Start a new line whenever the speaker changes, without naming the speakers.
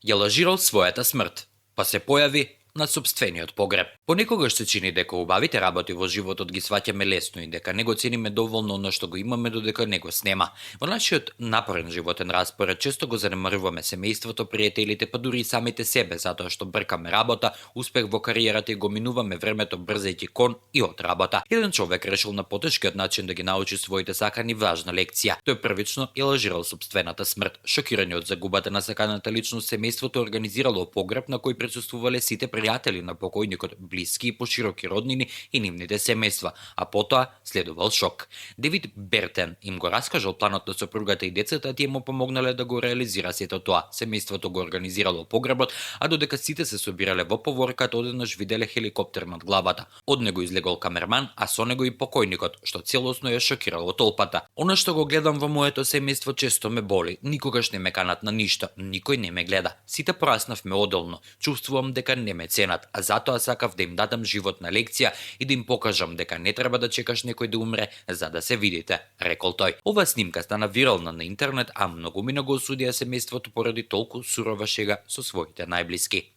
Ја лажирал својата смрт, па се појави на сопствениот погреб. Понекогаш се чини дека убавите работи во животот ги сваќаме лесно и дека не го цениме доволно оно што го имаме додека не го снема. Во нашиот напорен животен распоред често го занемаруваме семејството, пријателите, па дури и самите себе, затоа што бркаме работа, успех во кариерата и го минуваме времето брзајќи кон и од работа. Еден човек решил на потешкиот начин да ги научи своите сакани важна лекција. Тој првично ја лажирал сопствената смрт. Шокирани од загубата на саканата личност, семејството организирало погреб на кој присуствувале сите пријатели на покојникот, блиски и пошироки роднини и нивните семејства, а потоа следувал шок. Девид Бертен им го раскажал планот на сопругата и децата, а тие му помогнале да го реализира сето тоа. Семејството го организирало погребот, а додека сите се собирале во поворката, одеднаш виделе хеликоптер над главата. Од него излегол камерман, а со него и покојникот, што целосно ја шокирало толпата. Она што го гледам во моето семејство често ме боли. Никогаш не ме канат на ништо, никој не ме гледа. Сите пораснавме одделно. Чувствувам дека не ме ценат, а затоа сакав да им дадам животна лекција и да им покажам дека не треба да чекаш некој да умре за да се видите, рекол тој. Ова снимка стана вирална на интернет, а многумина го осудија семејството поради толку сурова шега со своите најблиски.